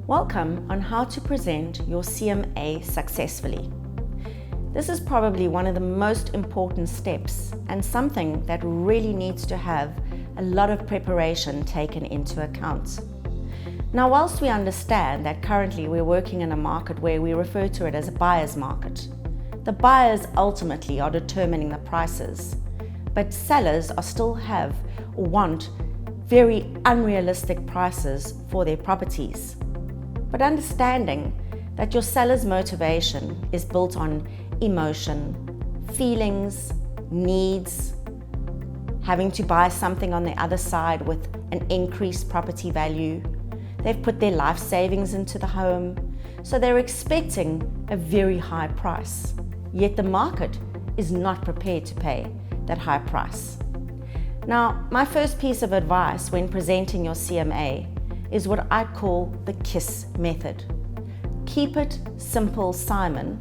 Welcome on how to present your CMA successfully. This is probably one of the most important steps and something that really needs to have a lot of preparation taken into account. Now, whilst we understand that currently we're working in a market where we refer to it as a buyer's market, the buyers ultimately are determining the prices, but sellers still have or want very unrealistic prices for their properties. But understanding that your seller's motivation is built on emotion, feelings, needs, having to buy something on the other side with an increased property value. They've put their life savings into the home, so they're expecting a very high price. Yet the market is not prepared to pay that high price. Now, my first piece of advice when presenting your CMA is what I call the KISS method. Keep it simple, Simon,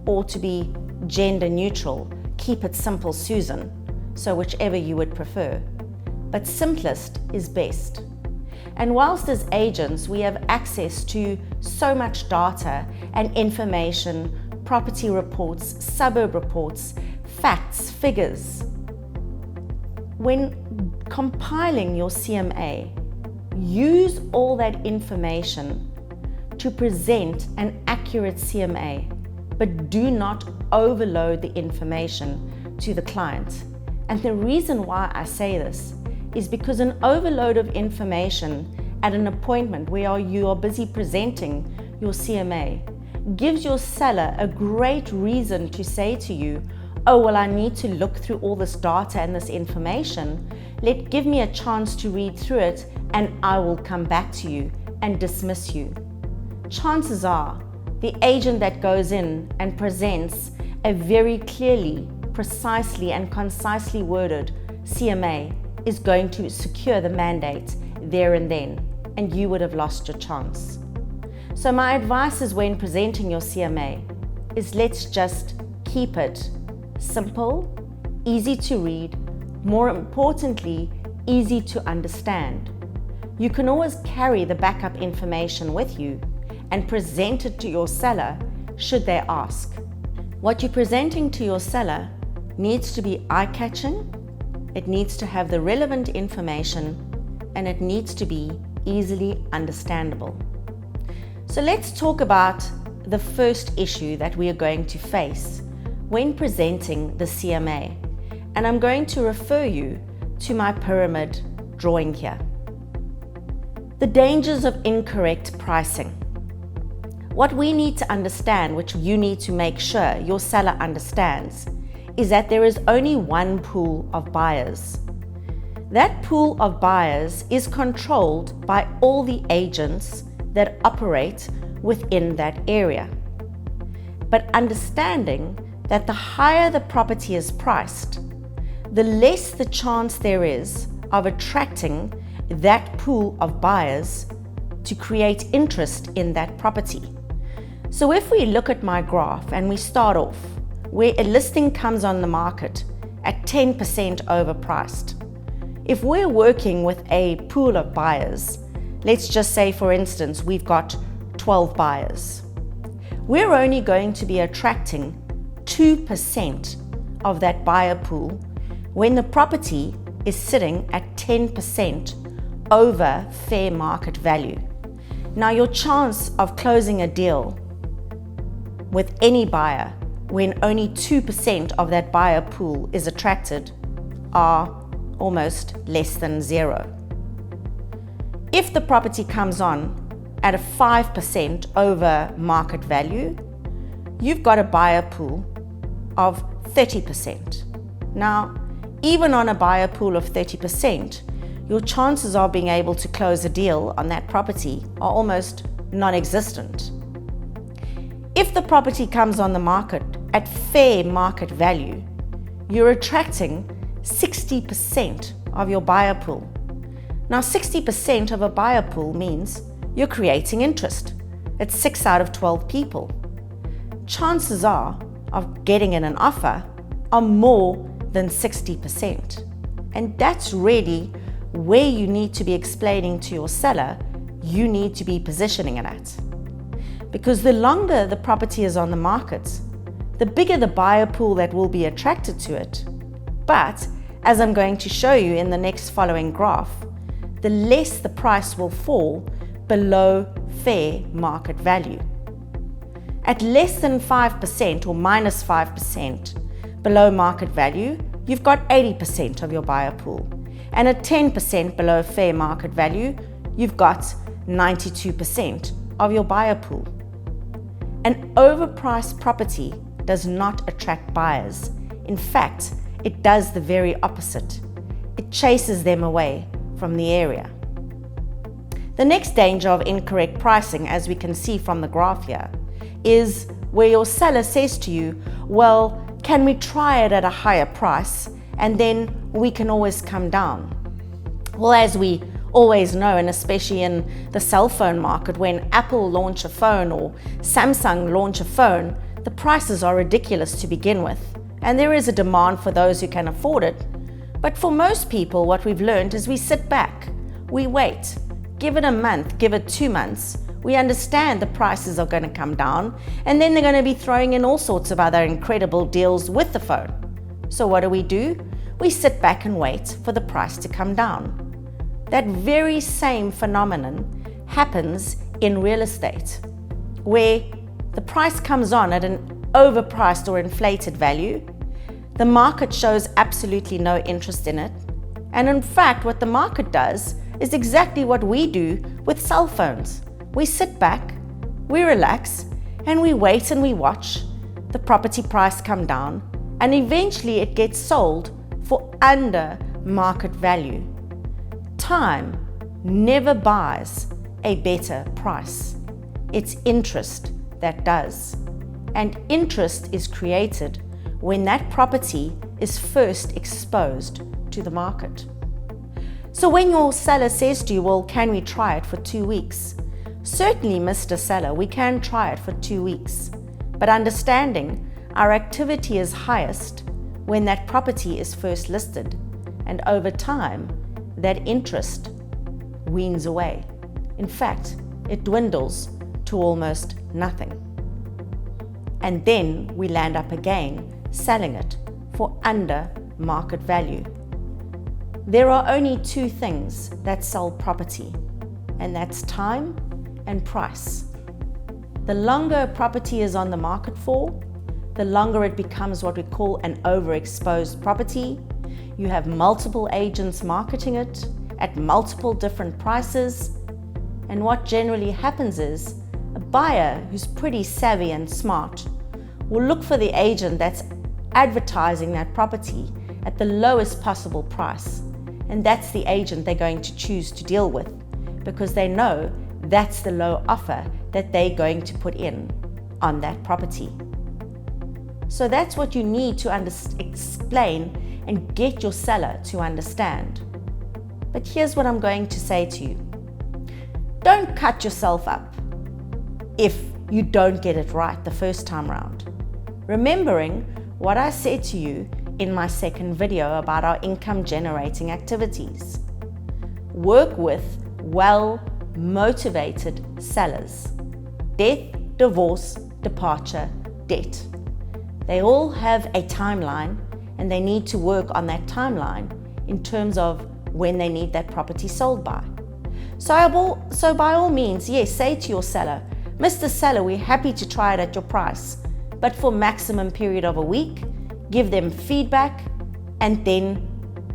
or to be gender neutral, keep it simple, Susan, so whichever you would prefer. But simplest is best. And whilst as agents we have access to so much data and information, property reports, suburb reports, facts, figures, when compiling your CMA, use all that information to present an accurate CMA, but do not overload the information to the client. And the reason why I say this is because an overload of information at an appointment where you are busy presenting your CMA gives your seller a great reason to say to you, oh, well, I need to look through all this data and this information. Give me a chance to read through it and I will come back to you and dismiss you. Chances are the agent that goes in and presents a very clearly, precisely and concisely worded CMA is going to secure the mandate there and then, and you would have lost your chance. So my advice is when presenting your CMA is let's just keep it simple, easy to read, more importantly, easy to understand. You can always carry the backup information with you and present it to your seller should they ask. What you're presenting to your seller needs to be eye-catching, it needs to have the relevant information, and it needs to be easily understandable. So let's talk about the first issue that we are going to face when presenting the CMA, and I'm going to refer you to my pyramid drawing here. The dangers of incorrect pricing. What we need to understand, which you need to make sure your seller understands, is that there is only one pool of buyers. That pool of buyers is controlled by all the agents that operate within that area. But understanding that the higher the property is priced, the less the chance there is of attracting that pool of buyers to create interest in that property. So if we look at my graph and we start off where a listing comes on the market at 10% overpriced, if we're working with a pool of buyers, let's just say for instance we've got 12 buyers, we're only going to be attracting 2% of that buyer pool when the property is sitting at 10% over fair market value. Now your chance of closing a deal with any buyer when only 2% of that buyer pool is attracted are almost less than zero. If the property comes on at a 5% over market value, you've got a buyer pool of 30%. Now, even on a buyer pool of 30%, your chances of being able to close a deal on that property are almost non-existent. If the property comes on the market at fair market value, you're attracting 60% of your buyer pool. Now, 60% of a buyer pool means you're creating interest. It's 6 out of 12 people. Chances are of getting in an offer are more than 60%. And that's really where you need to be explaining to your seller you need to be positioning it at. Because the longer the property is on the market, the bigger the buyer pool that will be attracted to it. But as I'm going to show you in the next following graph, the less the price will fall below fair market value. At less than 5% or minus 5% below market value, you've got 80% of your buyer pool. And at 10% below fair market value, you've got 92% of your buyer pool. An overpriced property does not attract buyers. In fact, it does the very opposite. It chases them away from the area. The next danger of incorrect pricing, as we can see from the graph here, is where your seller says to you, well, can we try it at a higher price and then we can always come down? Well, as we always know, and especially in the cell phone market, when Apple launch a phone or Samsung launch a phone, the prices are ridiculous to begin with. And there is a demand for those who can afford it. But for most people, what we've learned is we sit back, we wait, give it a month, give it 2 months. We understand the prices are going to come down, and then they're going to be throwing in all sorts of other incredible deals with the phone. So what do? We sit back and wait for the price to come down. That very same phenomenon happens in real estate, where the price comes on at an overpriced or inflated value. The market shows absolutely no interest in it. And in fact, what the market does is exactly what we do with cell phones. We sit back, we relax, and we wait and we watch the property price come down, and eventually it gets sold for under market value. Time never buys a better price. It's interest that does. And interest is created when that property is first exposed to the market. So when your seller says to you, well, can we try it for 2 weeks? Certainly, Mr. Seller, we can try it for 2 weeks. But understanding our activity is highest when that property is first listed, and over time, that interest weans away. In fact, it dwindles to almost nothing. And then we land up again selling it for under market value. There are only 2 things that sell property, and that's time and price. The longer a property is on the market for, the longer it becomes what we call an overexposed property. You have multiple agents marketing it at multiple different prices. And what generally happens is a buyer who's pretty savvy and smart will look for the agent that's advertising that property at the lowest possible price. And that's the agent they're going to choose to deal with, because they know that's the low offer that they're going to put in on that property. So that's what you need to explain and get your seller to understand. But here's what I'm going to say to you. Don't cut yourself up if you don't get it right the first time round. Remembering what I said to you in my second video about our income generating activities. Work with well-motivated sellers. Death, divorce, departure, debt. They all have a timeline, and they need to work on that timeline in terms of when they need that property sold by. So by all means, yes, say to your seller, Mr. Seller, we're happy to try it at your price, but for maximum period of a week, give them feedback, and then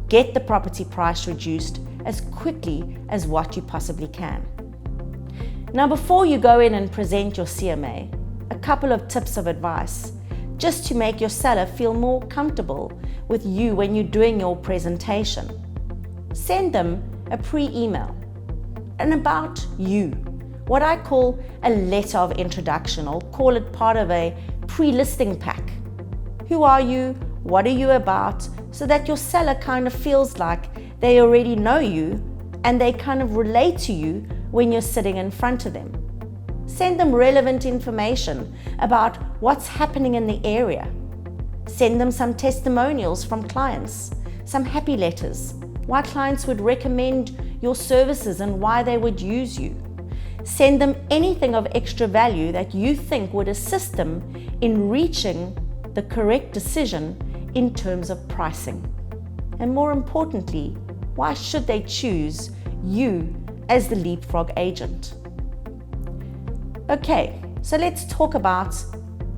get the property price reduced as quickly as what you possibly can. Now, before you go in and present your CMA, a couple of tips of advice just to make your seller feel more comfortable with you when you're doing your presentation. Send them a pre-email, an about you, what I call a letter of introduction, or call it part of a pre-listing pack. Who are you? What are you about? So that your seller kind of feels like they already know you and they kind of relate to you when you're sitting in front of them. Send them relevant information about what's happening in the area. Send them some testimonials from clients, some happy letters, why clients would recommend your services and why they would use you. Send them anything of extra value that you think would assist them in reaching the correct decision in terms of pricing. And more importantly, why should they choose you as the Leapfrog agent? Okay, so let's talk about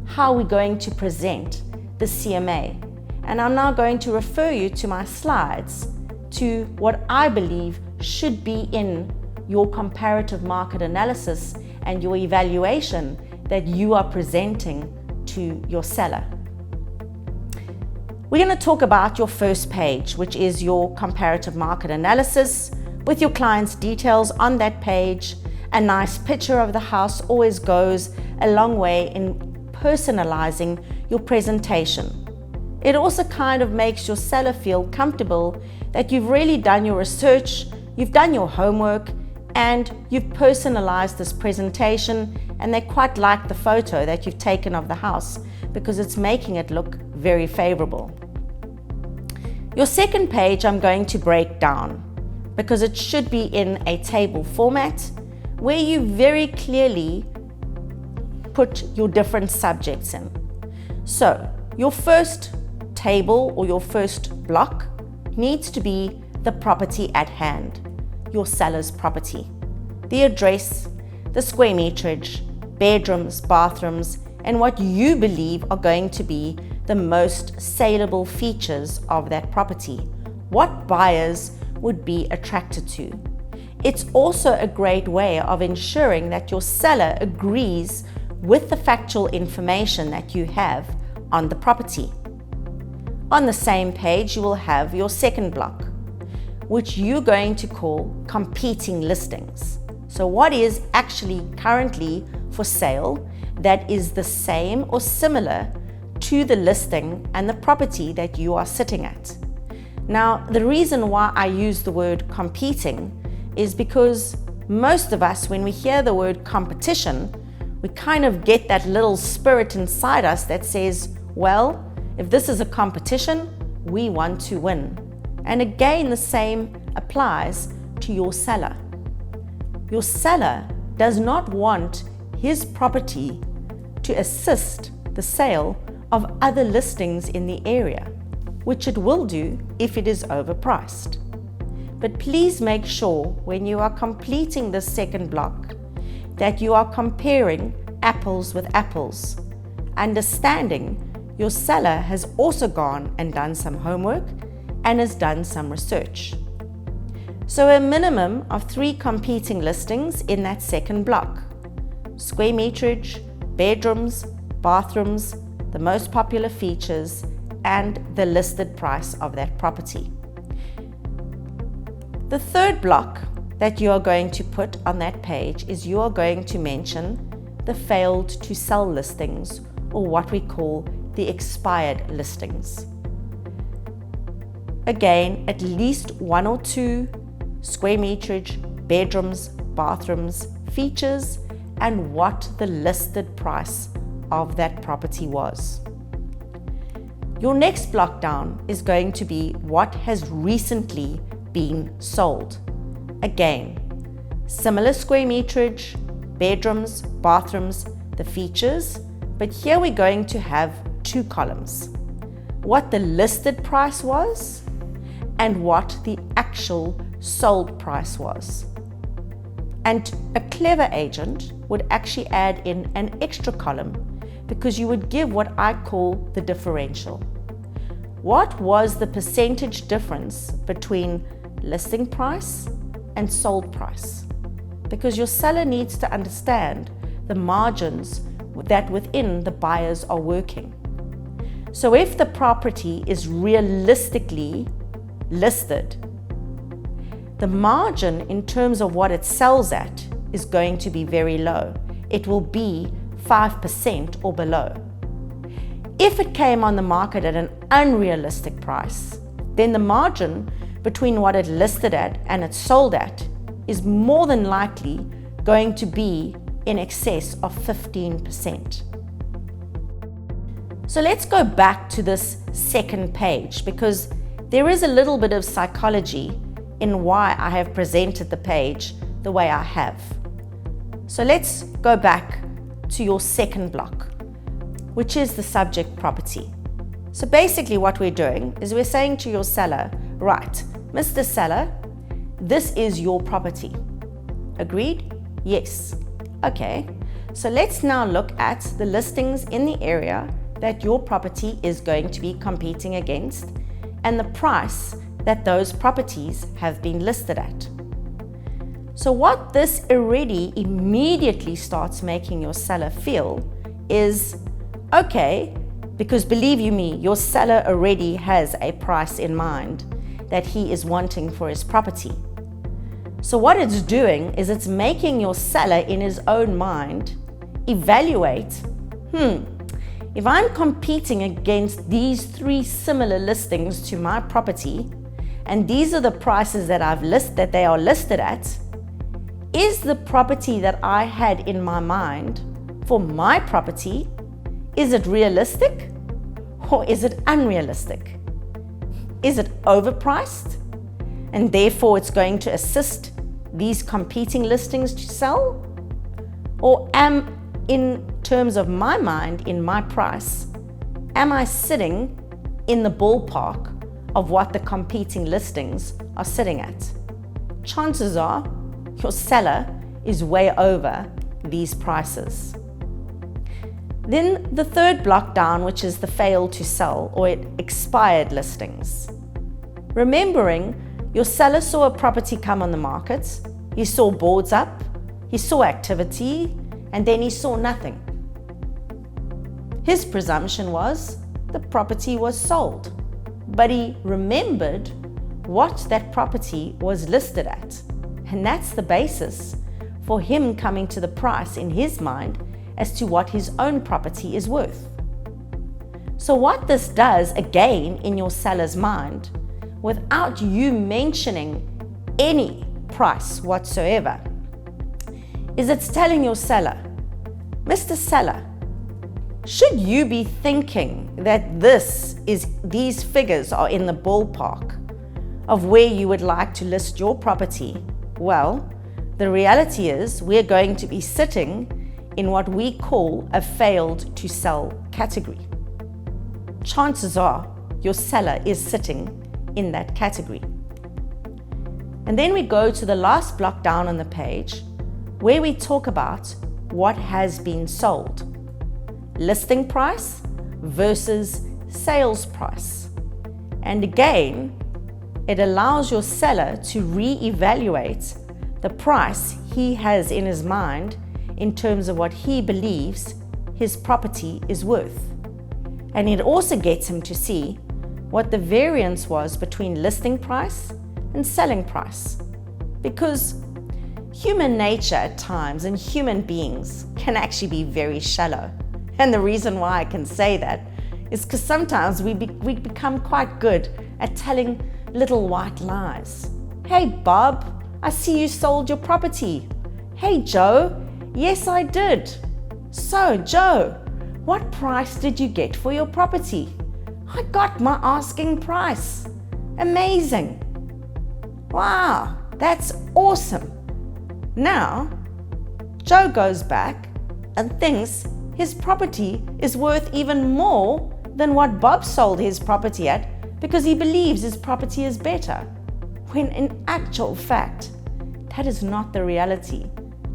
how we're going to present the CMA. And I'm now going to refer you to my slides to what I believe should be in your comparative market analysis and your evaluation that you are presenting to your seller. We're going to talk about your first page, which is your comparative market analysis with your client's details on that page. A nice picture of the house always goes a long way in personalizing your presentation. It also kind of makes your seller feel comfortable that you've really done your research, you've done your homework, and you've personalized this presentation, and they quite like the photo that you've taken of the house because it's making it look very favorable. Your second page I'm going to break down because it should be in a table format where you very clearly put your different subjects in. So your first table or your first block needs to be the property at hand, your seller's property, the address, the square meterage, bedrooms, bathrooms, and what you believe are going to be the most saleable features of that property, what buyers would be attracted to. It's also a great way of ensuring that your seller agrees with the factual information that you have on the property. On the same page, you will have your second block, which you're going to call competing listings. So what is actually currently for sale that is the same or similar to the listing and the property that you are sitting at. Now, the reason why I use the word competing is because most of us, when we hear the word competition, we kind of get that little spirit inside us that says, well, if this is a competition, we want to win. And again, the same applies to your seller. Your seller does not want his property to assist the sale of other listings in the area, which it will do if it is overpriced. But please make sure when you are completing this second block that you are comparing apples with apples, understanding your seller has also gone and done some homework and has done some research. So a minimum of 3 competing listings in that second block: square meterage, bedrooms, bathrooms, the most popular features, and the listed price of that property. The third block that you are going to put on that page is you are going to mention the failed to sell listings, or what we call the expired listings. Again, at least 1 or 2 square meterage, bedrooms, bathrooms, features, and what the listed price of that property was. Your next block down is going to be what has recently been sold. Again, similar square meterage, bedrooms, bathrooms, the features, but here we're going to have 2 columns: what the listed price was and what the actual sold price was. And a clever agent would actually add in an extra column because you would give what I call the differential. What was the percentage difference between listing price and sold price? Because your seller needs to understand the margins that within the buyers are working. So if the property is realistically listed, the margin in terms of what it sells at is going to be very low. It will be 5% or below. If it came on the market at an unrealistic price, then the margin between what it listed at and it sold at is more than likely going to be in excess of 15%. So let's go back to this second page, because there is a little bit of psychology in why I have presented the page the way I have. So let's go back to your second block, which is the subject property. So basically what we're doing is we're saying to your seller, right, Mr. Seller, this is your property. Agreed? Yes. Okay. So let's now look at the listings in the area that your property is going to be competing against and the price that those properties have been listed at. So what this already immediately starts making your seller feel is, okay, because believe you me, your seller already has a price in mind that he is wanting for his property. So what it's doing is it's making your seller in his own mind evaluate, if I'm competing against these 3 similar listings to my property, and these are the prices that that they are listed at, is the property that I had in my mind for my property, is it realistic or is it unrealistic? Is it overpriced and therefore it's going to assist these competing listings to sell? Or in terms of my mind, in my price, am I sitting in the ballpark of what the competing listings are sitting at? Chances are your seller is way over these prices. Then the third block down, which is the fail to sell or expired listings. Remembering your seller saw a property come on the market, he saw boards up, he saw activity, and then he saw nothing. His presumption was the property was sold, but he remembered what that property was listed at. And that's the basis for him coming to the price in his mind as to what his own property is worth. So what this does, again, in your seller's mind, without you mentioning any price whatsoever, is it's telling your seller, Mr. Seller, should you be thinking that these figures are in the ballpark of where you would like to list your property? Well, the reality is we're going to be sitting in what we call a failed to sell category. Chances are your seller is sitting in that category. And then we go to the last block down on the page where we talk about what has been sold. Listing price versus sales price. And again, it allows your seller to re-evaluate the price he has in his mind in terms of what he believes his property is worth. And it also gets him to see what the variance was between listing price and selling price. Because human nature at times and human beings can actually be very shallow. And the reason why I can say that is because sometimes we become quite good at telling little white lies. Hey Bob, I see you sold your property. Hey Joe, yes I did. So Joe, what price did you get for your property? I got my asking price. Amazing. Wow, that's awesome. Now, Joe goes back and thinks his property is worth even more than what Bob sold his property at because he believes his property is better, when in actual fact, that is not the reality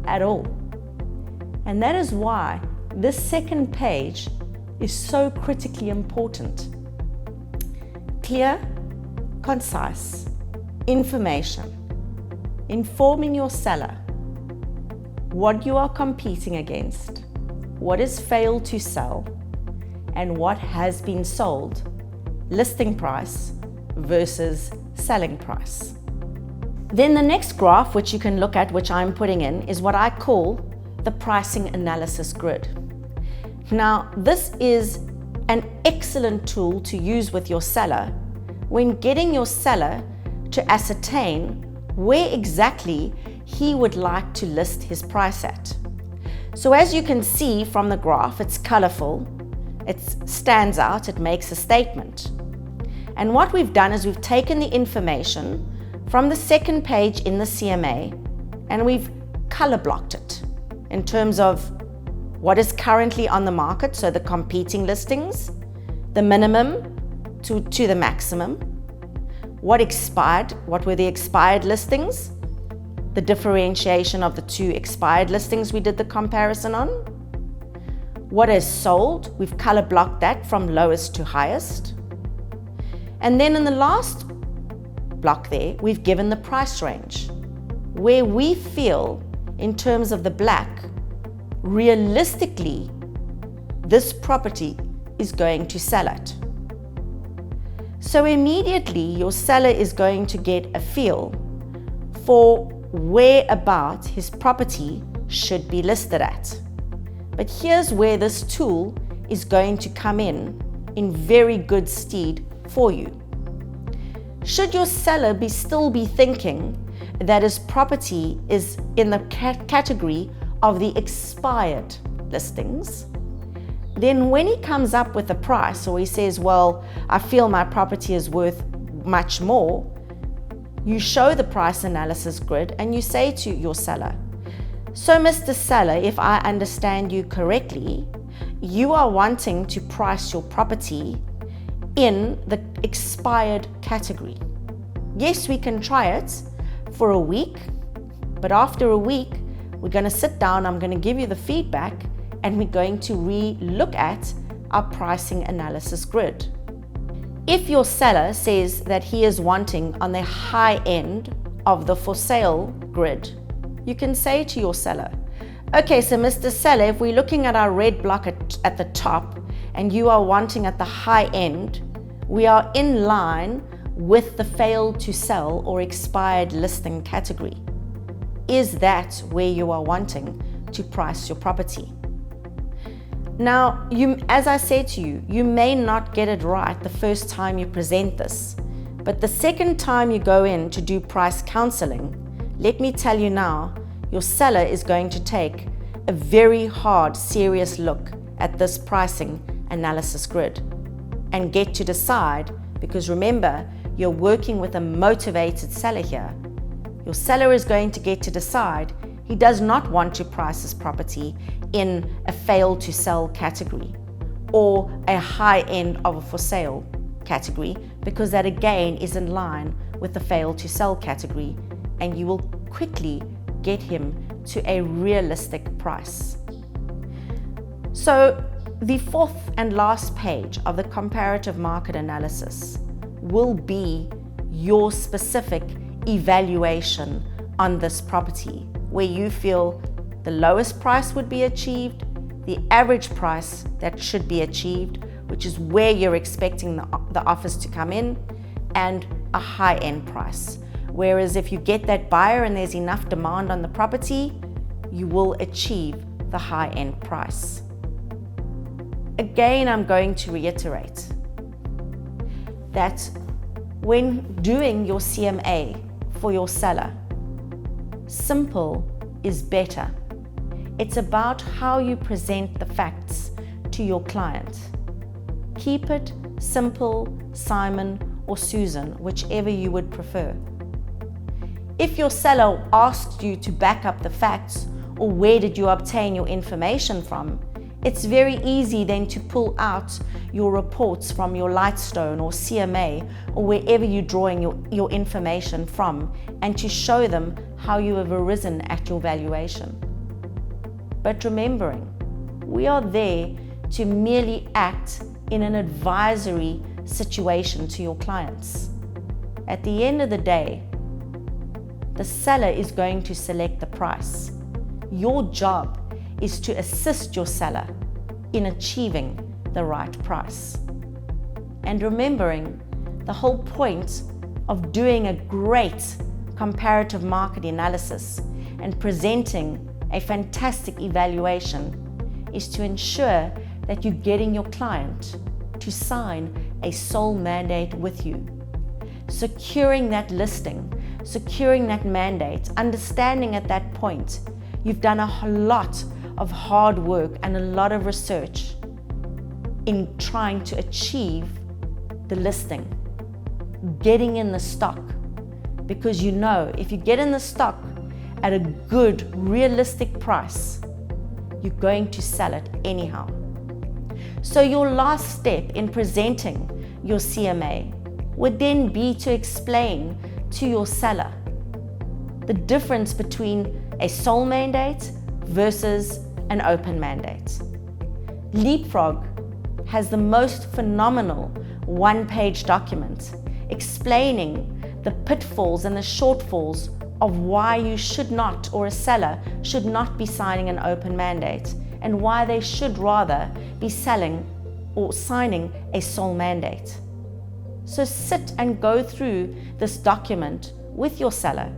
at all. And that is why this second page is so critically important. Clear, concise information, informing your seller what you are competing against, what is failed to sell, and what has been sold, listing price versus selling price. Then the next graph, which you can look at, which I'm putting in, is what I call the pricing analysis grid. Now, this is an excellent tool to use with your seller when getting your seller to ascertain where exactly he would like to list his price at. So as you can see from the graph, it's colorful, it stands out, it makes a statement. And what we've done is we've taken the information from the second page in the CMA and we've color blocked it. in terms of what is currently on the market, so the competing listings, the minimum to the maximum, what were the expired listings, the differentiation of the two expired listings we did the comparison on, what is sold, we've color blocked that from lowest to highest. And then in the last block there, we've given the price range, where we feel in terms of the black, realistically, this property is going to sell at. So immediately your seller is going to get a feel for whereabout his property should be listed at. But here's where this tool is going to come in very good stead for you. Should your seller still be thinking that his property is in the category of the expired listings, then when he comes up with a price, or he says, well, I feel my property is worth much more, you show the price analysis grid and you say to your seller, so Mr. Seller, if I understand you correctly, you are wanting to price your property in the expired category. Yes, we can try it for a week, but after a week, we're going to sit down, I'm going to give you the feedback, and we're going to re-look at our pricing analysis grid. If your seller says that he is wanting on the high end of the for sale grid, you can say to your seller, okay, so Mr. Seller, if we're looking at our red block at the top and you are wanting at the high end, we are in line with the failed to sell or expired listing category. Is that where you are wanting to price your property? Now, as I said to you, you may not get it right the first time you present this, but the second time you go in to do price counseling, let me tell you now, your seller is going to take a very hard, serious look at this pricing analysis grid and get to decide, because remember, you're working with a motivated seller here. Your seller is going to get to decide he does not want to price his property in a failed to sell category or a high end of a for sale category, because that again is in line with the failed to sell category, and you will quickly get him to a realistic price. So the fourth and last page of the comparative market analysis will be your specific evaluation on this property, where you feel the lowest price would be achieved, the average price that should be achieved, which is where you're expecting the offers to come in, and a high-end price. Whereas if you get that buyer and there's enough demand on the property, you will achieve the high-end price. Again, I'm going to reiterate that when doing your CMA for your seller, simple is better. It's about how you present the facts to your client. Keep it simple, Simon or Susan, whichever you would prefer. If your seller asks you to back up the facts, or where did you obtain your information from, it's very easy then to pull out your reports from your Lightstone or CMA or wherever you're drawing your information from, and to show them how you have arisen at your valuation. But remembering, we are there to merely act in an advisory situation to your clients. At the end of the day, the seller is going to select the price. Your job is to assist your seller in achieving the right price. And remembering, the whole point of doing a great comparative market analysis and presenting a fantastic evaluation is to ensure that you're getting your client to sign a sole mandate with you. Securing that listing, securing that mandate, understanding at that point you've done a lot of hard work and a lot of research in trying to achieve the listing, getting in the stock, because you know if you get in the stock at a good, realistic price, you're going to sell it anyhow. So your last step in presenting your CMA would then be to explain to your seller the difference between a sole mandate versus an open mandate. Leapfrog has the most phenomenal one-page document explaining the pitfalls and the shortfalls of why you should not, or a seller should not be signing an open mandate, and why they should rather be selling or signing a sole mandate. So sit and go through this document with your seller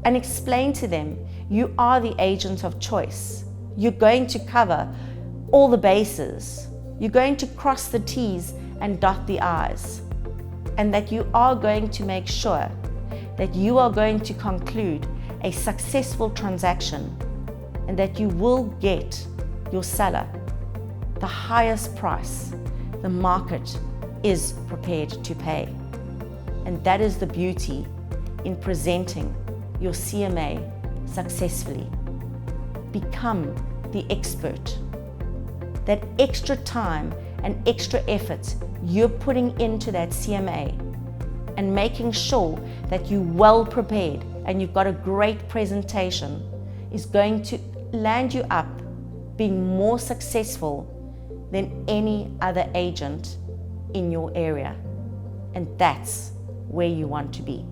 and explain to them you are the agent of choice. You're going to cover all the bases. You're going to cross the T's and dot the I's, and that you are going to make sure that you are going to conclude a successful transaction, and that you will get your seller the highest price the market is prepared to pay. And that is the beauty in presenting your CMA successfully. Become the expert. That extra time and extra effort you're putting into that CMA and making sure that you're well prepared and you've got a great presentation is going to land you up being more successful than any other agent in your area. And that's where you want to be.